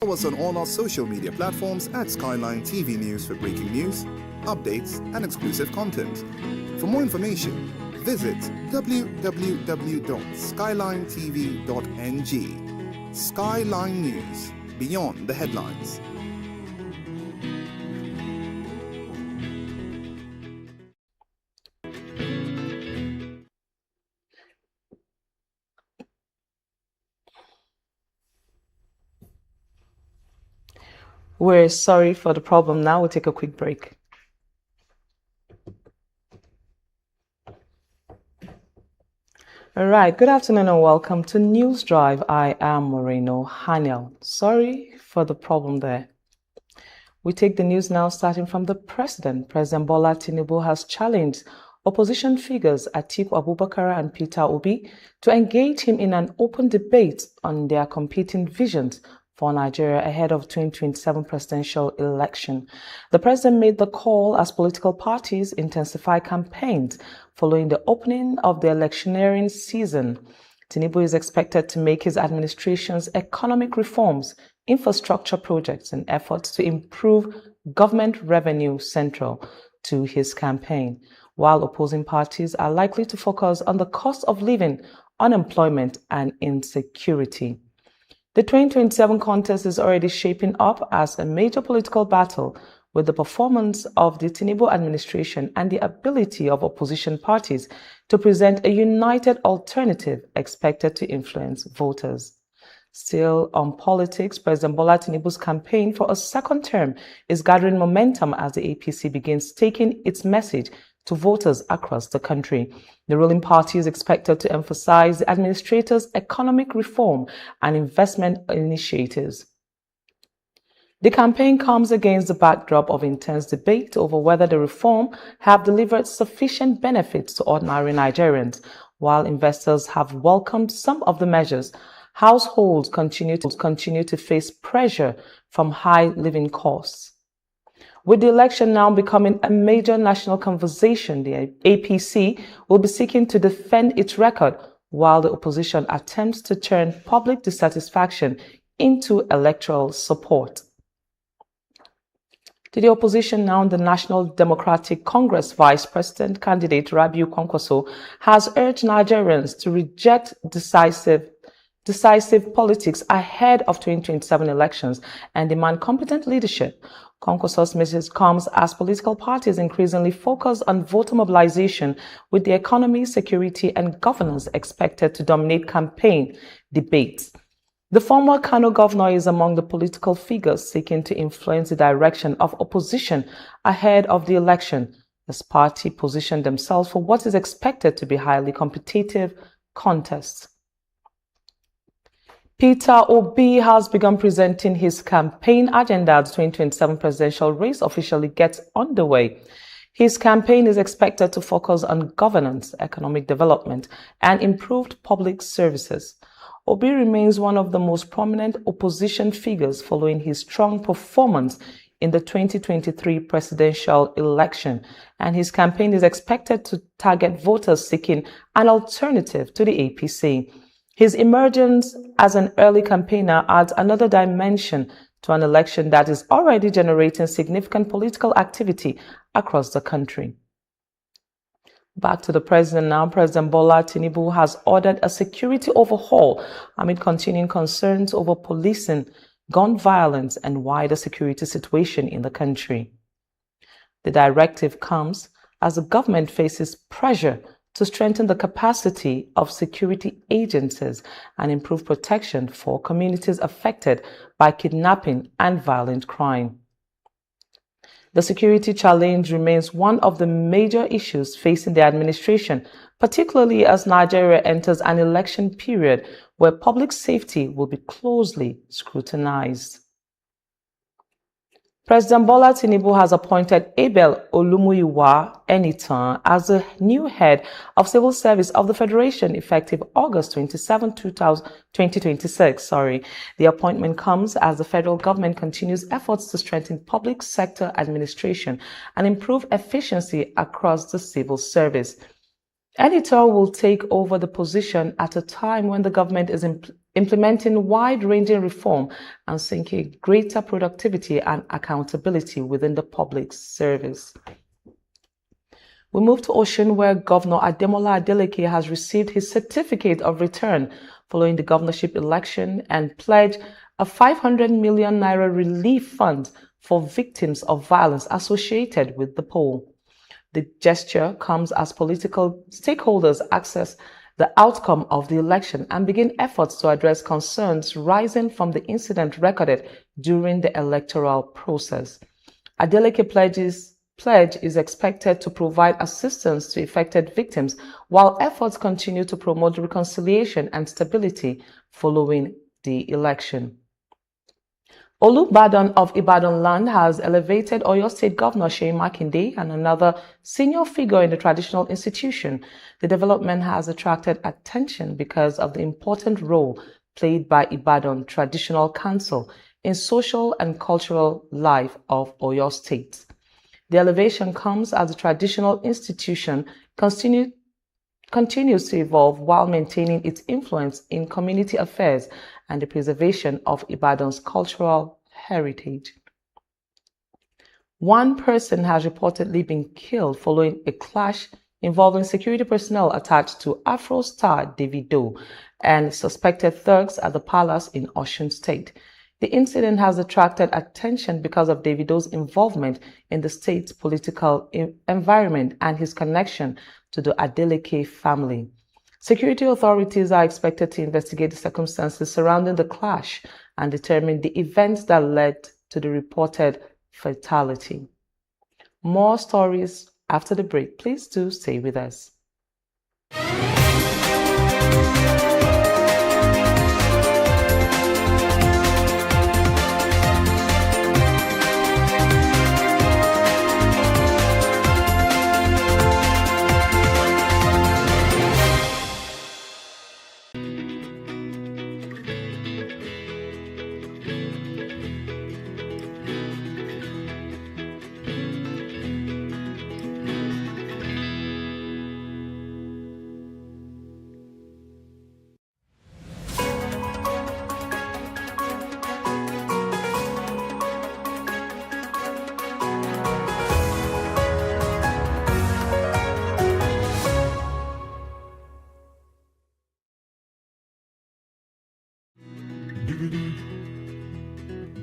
Follow us on all our social media platforms at Skyline TV News for breaking news, updates, and exclusive content. For more information, visit www.skylinetv.ng. Skyline News, beyond the headlines. We're sorry for the problem. Now we'll take a quick break. All right, good afternoon and welcome to News Drive. I am Moreno Haniel. Sorry for the problem there. We take the news now starting from the President. President Bola Tinubu has challenged opposition figures Atiku Abubakar and Peter Obi to engage him in an open debate on their competing visions for Nigeria ahead of 2027 presidential election. The president made the call as political parties intensify campaigns following the opening of the electioneering season. Tinubu is expected to make his administration's economic reforms, infrastructure projects, and efforts to improve government revenue central to his campaign, while opposing parties are likely to focus on the cost of living, unemployment, and insecurity. The 2027 contest is already shaping up as a major political battle, with the performance of the Tinubu administration and the ability of opposition parties to present a united alternative expected to influence voters. Still on politics, President Bola Tinubu's campaign for a second term is gathering momentum as the APC begins taking its message to voters across the country. The ruling party is expected to emphasize the administrator's economic reform and investment initiatives. The campaign comes against the backdrop of intense debate over whether the reform have delivered sufficient benefits to ordinary Nigerians. While investors have welcomed some of the measures, households continue to face pressure from high living costs. With the election now becoming a major national conversation, the APC will be seeking to defend its record while the opposition attempts to turn public dissatisfaction into electoral support. To the opposition now, the National Democratic Congress Vice President candidate Rabiu Kwankwaso has urged Nigerians to reject decisive politics ahead of 2027 elections and demand competent leadership. Kwankwaso's message comes as political parties increasingly focus on voter mobilization, with the economy, security, and governance expected to dominate campaign debates. The former Kano governor is among the political figures seeking to influence the direction of opposition ahead of the election, as party position themselves for what is expected to be highly competitive contests. Peter Obi has begun presenting his campaign agenda as the 2027 presidential race officially gets underway. His campaign is expected to focus on governance, economic development, and improved public services. Obi remains one of the most prominent opposition figures following his strong performance in the 2023 presidential election, and his campaign is expected to target voters seeking an alternative to the APC. His emergence as an early campaigner adds another dimension to an election that is already generating significant political activity across the country. Back to the president now. President Bola Tinubu has ordered a security overhaul amid continuing concerns over policing, gun violence, and wider security situation in the country. The directive comes as the government faces pressure to strengthen the capacity of security agencies and improve protection for communities affected by kidnapping and violent crime. The security challenge remains one of the major issues facing the administration, particularly as Nigeria enters an election period where public safety will be closely scrutinized. President Bola Tinubu has appointed Abel Olumuyiwa Enitan as the new head of Civil Service of the Federation effective August 27, 2026. The appointment comes as the federal government continues efforts to strengthen public sector administration and improve efficiency across the civil service. Enitan will take over the position at a time when the government is implementing wide-ranging reform and seeking greater productivity and accountability within the public service. We move to Osun, where Governor Ademola Adeleke has received his certificate of return following the governorship election and pledged a 500 million naira relief fund for victims of violence associated with the poll. The gesture comes as political stakeholders assess the outcome of the election and begin efforts to address concerns rising from the incident recorded during the electoral process. Adeleke pledge is expected to provide assistance to affected victims while efforts continue to promote reconciliation and stability following the election. Olubadan of Ibadan land has elevated Oyo State Governor Seyi Makinde and another senior figure in the traditional institution. The development has attracted attention because of the important role played by Ibadan Traditional Council in social and cultural life of Oyo State. The elevation comes as the traditional institution continues to evolve while maintaining its influence in community affairs and the preservation of Ibadan's cultural heritage. One person has reportedly been killed following a clash involving security personnel attached to Afro star Davido and suspected thugs at the palace in Osun State. The incident has attracted attention because of Davido's involvement in the state's political environment and his connection to the Adeleke family. Security authorities are expected to investigate the circumstances surrounding the clash and determine the events that led to the reported fatality. More stories after the break. Please do stay with us.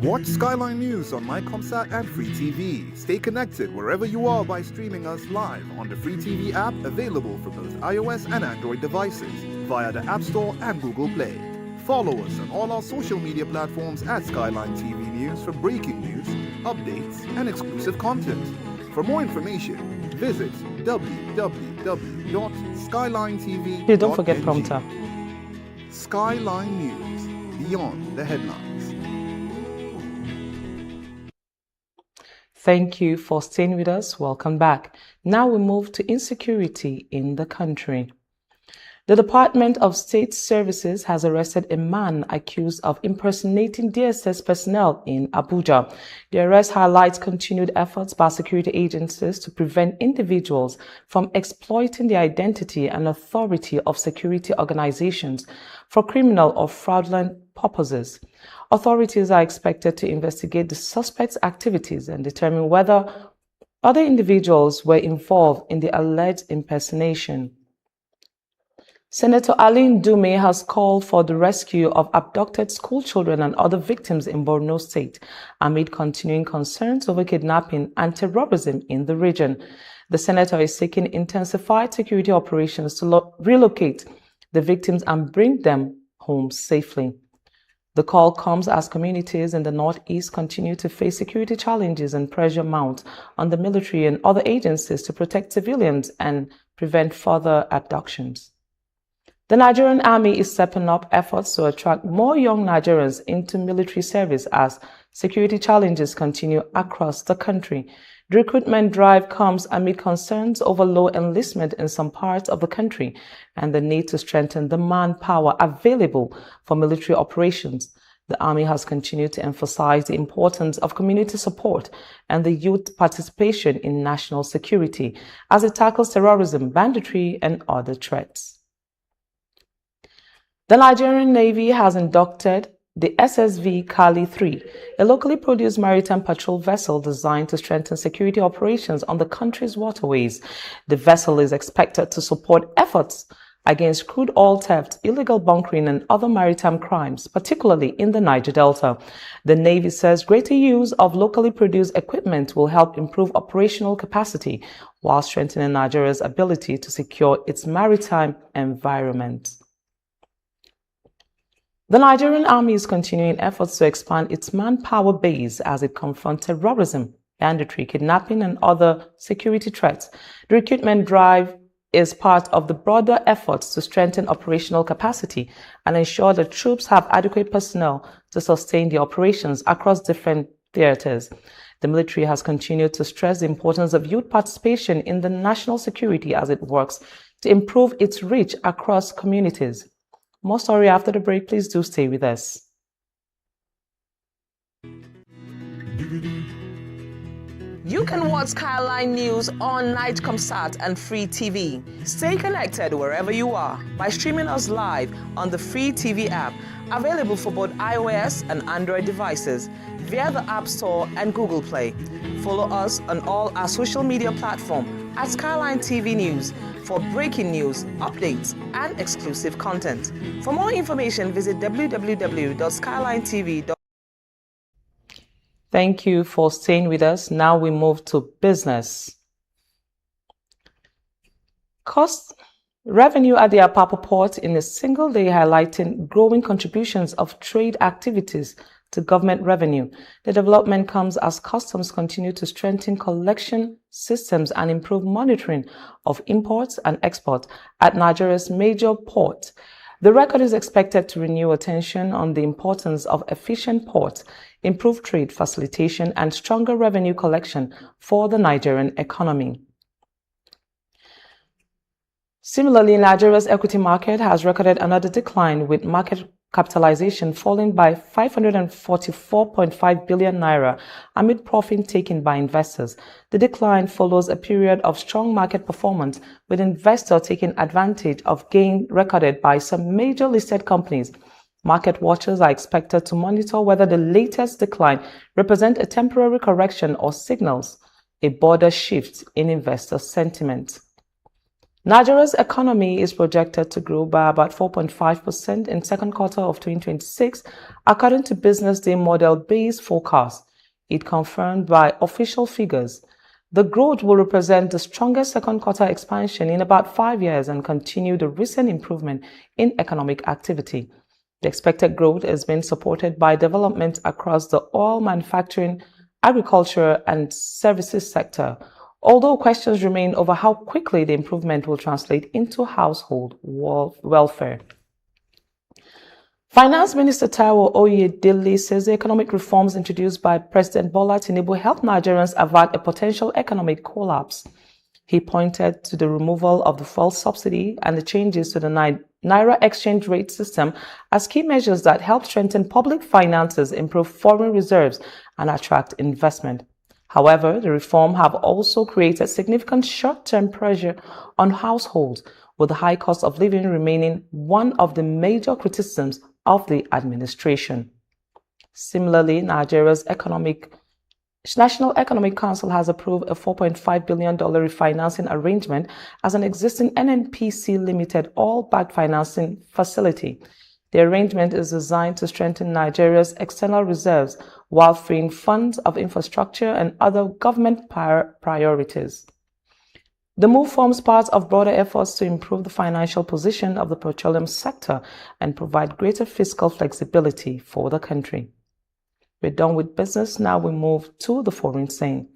Watch Skyline News on MyComSat and Free TV. Stay connected wherever you are by streaming us live on the Free TV app available for both iOS and Android devices via the App Store and Google Play. Follow us on all our social media platforms at Skyline TV News for breaking news, updates, and exclusive content. For more information, visit www.skylinetv.ng. Please don't forget prompter. Skyline News, beyond the headlines. Thank you for staying with us. Welcome back. Now we move to insecurity in the country. The Department of State Services has arrested a man accused of impersonating DSS personnel in Abuja. The arrest highlights continued efforts by security agencies to prevent individuals from exploiting the identity and authority of security organizations for criminal or fraudulent purposes. Authorities are expected to investigate the suspect's activities and determine whether other individuals were involved in the alleged impersonation. Senator Aline Dume has called for the rescue of abducted school children and other victims in Borno State amid continuing concerns over kidnapping and terrorism in the region. The senator is seeking intensified security operations to relocate the victims and bring them home safely. The call comes as communities in the Northeast continue to face security challenges and pressure mount on the military and other agencies to protect civilians and prevent further abductions. The Nigerian Army is stepping up efforts to attract more young Nigerians into military service as security challenges continue across the country. The recruitment drive comes amid concerns over low enlistment in some parts of the country and the need to strengthen the manpower available for military operations. The Army has continued to emphasize the importance of community support and the youth participation in national security as it tackles terrorism, banditry, and other threats. The Nigerian Navy has inducted the SSV Kali 3, a locally produced maritime patrol vessel designed to strengthen security operations on the country's waterways. The vessel is expected to support efforts against crude oil theft, illegal bunkering, and other maritime crimes, particularly in the Niger Delta. The Navy says greater use of locally produced equipment will help improve operational capacity while strengthening Nigeria's ability to secure its maritime environment. The Nigerian Army is continuing efforts to expand its manpower base as it confronts terrorism, banditry, kidnapping, and other security threats. The recruitment drive is part of the broader efforts to strengthen operational capacity and ensure that troops have adequate personnel to sustain the operations across different theaters. The military has continued to stress the importance of youth participation in the national security as it works to improve its reach across communities. More story after the break. Please do stay with us. You can watch Skyline News on Night Comsat and Free TV. Stay connected wherever you are by streaming us live on the Free TV app, available for both iOS and Android devices via the App Store and Google Play. Follow us on all our social media platforms at Skyline TV News for breaking news, updates, and exclusive content. For more information, visit www.skylinetv.com. Thank you for staying with us. Now we move to business. Revenue at the Apapa port in a single day, highlighting growing contributions of trade activities to government revenue. The development comes as customs continue to strengthen collection systems and improve monitoring of imports and exports at Nigeria's major port. The record is expected to renew attention on the importance of efficient ports, improved trade facilitation, and stronger revenue collection for the Nigerian economy. Similarly, Nigeria's equity market has recorded another decline, with market capitalization falling by 544.5 billion naira amid profit taken by investors. The decline follows a period of strong market performance, with investors taking advantage of gains recorded by some major listed companies. Market watchers are expected to monitor whether the latest decline represents a temporary correction or signals a broader shift in investor sentiment. Nigeria's economy is projected to grow by about 4.5% in second quarter of 2026, according to Business Day model-based forecast. It confirmed by official figures. The growth will represent the strongest second quarter expansion in about 5 years and continue the recent improvement in economic activity. The expected growth has been supported by development across the oil, manufacturing, agriculture, and services sector, although questions remain over how quickly the improvement will translate into household welfare. Finance Minister Taiwo Oyedele says the economic reforms introduced by President Bola Tinubu help Nigerians avert a potential economic collapse. He pointed to the removal of the fuel subsidy and the changes to the Naira exchange rate system as key measures that help strengthen public finances, improve foreign reserves, and attract investment. However, the reform have also created significant short-term pressure on households, with the high cost of living remaining one of the major criticisms of the administration. Similarly, Nigeria's National Economic Council has approved a $4.5 billion refinancing arrangement as an existing NNPC Limited all-backed financing facility. The arrangement is designed to strengthen Nigeria's external reserves while freeing funds of infrastructure and other government priorities. The move forms part of broader efforts to improve the financial position of the petroleum sector and provide greater fiscal flexibility for the country. We're done with business. Now we move to the foreign scene.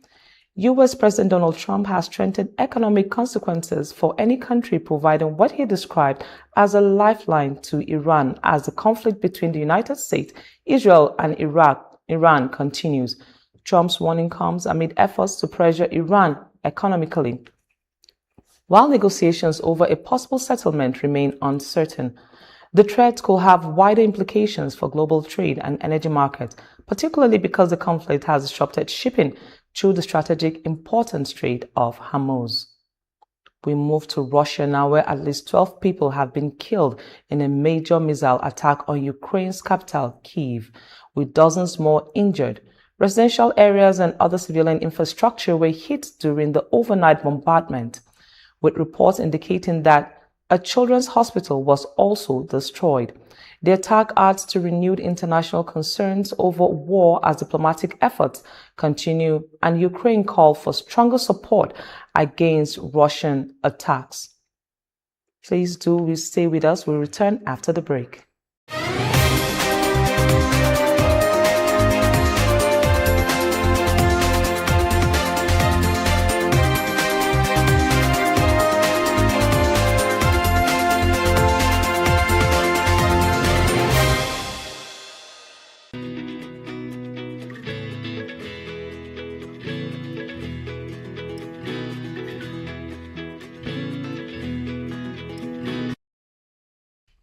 U.S. President Donald Trump has threatened economic consequences for any country providing what he described as a lifeline to Iran as the conflict between the United States, Israel, and Iran continues. Trump's warning comes amid efforts to pressure Iran economically, while negotiations over a possible settlement remain uncertain. The threat could have wider implications for global trade and energy markets, particularly because the conflict has disrupted shipping through the strategic importance Strait of Hormuz. We move to Russia now, where at least 12 people have been killed in a major missile attack on Ukraine's capital, Kyiv, with dozens more injured. Residential areas and other civilian infrastructure were hit during the overnight bombardment, with reports indicating that a children's hospital was also destroyed. The attack adds to renewed international concerns over war as diplomatic efforts continue and Ukraine called for stronger support against Russian attacks. Please do stay with us. We'll return after the break.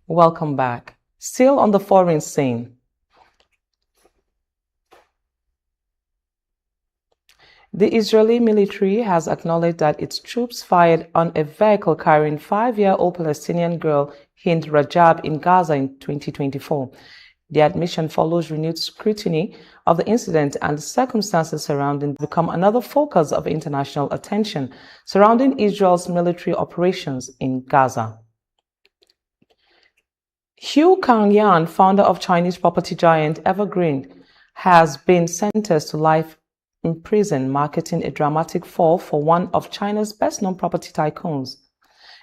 Welcome back. Still on the foreign scene. The Israeli military has acknowledged that its troops fired on a vehicle carrying 5-year-old Palestinian girl Hind Rajab in Gaza in 2024. The admission follows renewed scrutiny of the incident, and the circumstances surrounding it become another focus of international attention surrounding Israel's military operations in Gaza. Hu Kangyan, founder of Chinese property giant Evergrande, has been sentenced to life in prison, marking a dramatic fall for one of China's best-known property tycoons.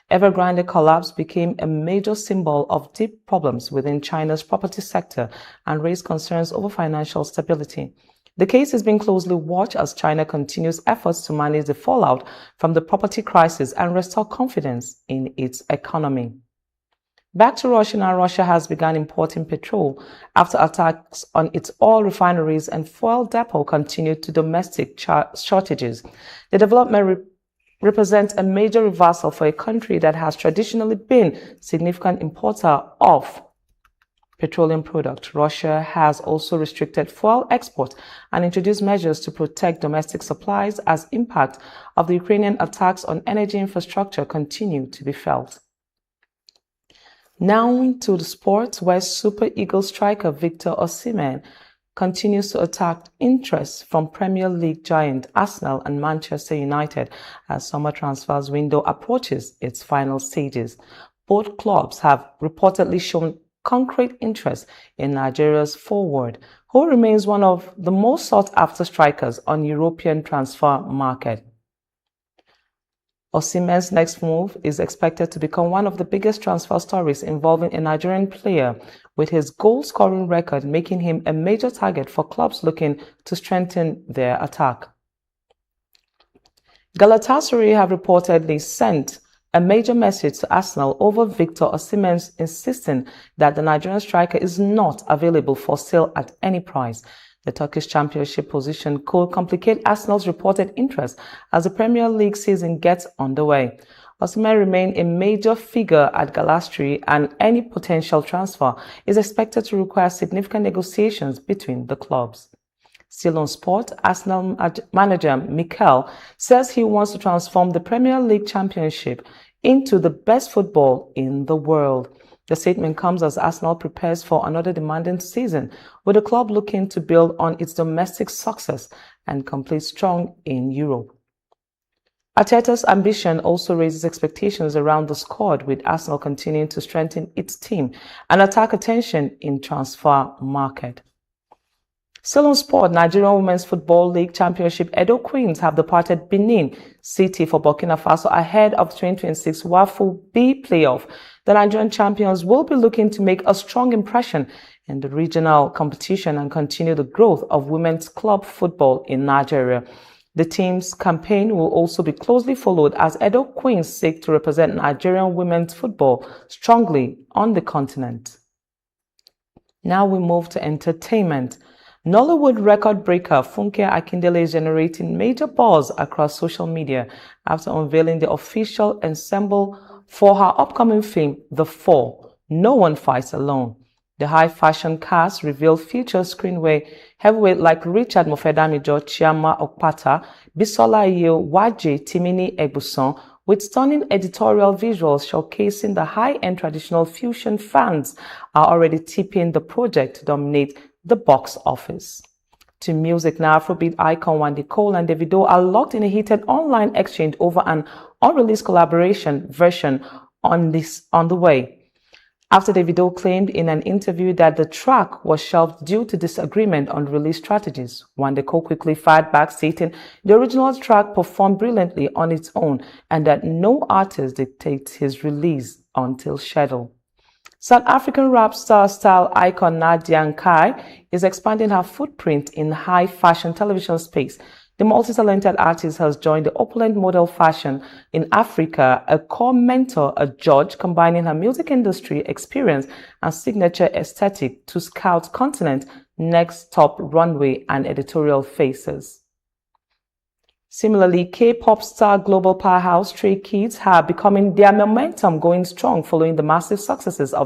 Evergrande collapse became a major symbol of deep problems within China's property sector and raised concerns over financial stability. The case is being closely watched as China continues efforts to manage the fallout from the property crisis and restore confidence in its economy. Back to Russia now. Russia has begun importing petrol after attacks on its oil refineries and fuel depot continued to domestic shortages. The development represents a major reversal for a country that has traditionally been a significant importer of petroleum products. Russia has also restricted fuel export and introduced measures to protect domestic supplies as impact of the Ukrainian attacks on energy infrastructure continue to be felt. Now to the sports, where Super Eagles striker Victor Osimhen continues to attract interest from Premier League giant Arsenal and Manchester United as summer transfers window approaches its final stages. Both clubs have reportedly shown concrete interest in Nigeria's forward, who remains one of the most sought-after strikers on European transfer market. Osimhen's next move is expected to become one of the biggest transfer stories involving a Nigerian player, with his goal-scoring record making him a major target for clubs looking to strengthen their attack. Galatasaray have reportedly sent a major message to Arsenal over Victor Osimhen's insisting that the Nigerian striker is not available for sale at any price. The Turkish Championship position could complicate Arsenal's reported interest as the Premier League season gets underway. Osimhen remains a major figure at Galatasaray, and any potential transfer is expected to require significant negotiations between the clubs. Still on sport, Arsenal manager Mikel says he wants to transform the Premier League Championship into the best football in the world. The statement comes as Arsenal prepares for another demanding season, with the club looking to build on its domestic success and complete strong in Europe. Arteta's ambition also raises expectations around the squad, with Arsenal continuing to strengthen its team and attack attention in transfer market. Still on sport, Nigerian Women's Football League Championship Edo Queens have departed Benin City for Burkina Faso ahead of the 2026 WAFU B playoff. The Nigerian champions will be looking to make a strong impression in the regional competition and continue the growth of women's club football in Nigeria. The team's campaign will also be closely followed as Edo Queens seek to represent Nigerian women's football strongly on the continent. Now we move to entertainment. Nollywood record breaker Funke Akindele is generating major buzz across social media after unveiling the official ensemble for her upcoming film, The Four, No One Fights Alone. The high-fashion cast revealed future screenway heavyweight like Richard Mofedamijo, Chiama Okpata, Bisola Iyo, Waje Timini Egbuson, with stunning editorial visuals showcasing the high-end traditional fusion fans are already tipping the project to dominate the box office. To music now, Afrobeat icon Wande Cole and Davido are locked in a heated online exchange over an unreleased collaboration version on the way. After Davido claimed in an interview that the track was shelved due to disagreement on release strategies, Wande Cole quickly fired back, stating the original track performed brilliantly on its own and that no artist dictates his release until schedule. South African rap star style icon Nadia Nkai is expanding her footprint in high fashion television space. The multi-talented artist has joined the opulent model fashion in Africa, a core mentor, a judge, combining her music industry experience and signature aesthetic to scout continent next top runway and editorial faces. Similarly, K-pop star global powerhouse Stray Kids are becoming their momentum going strong following the massive successes of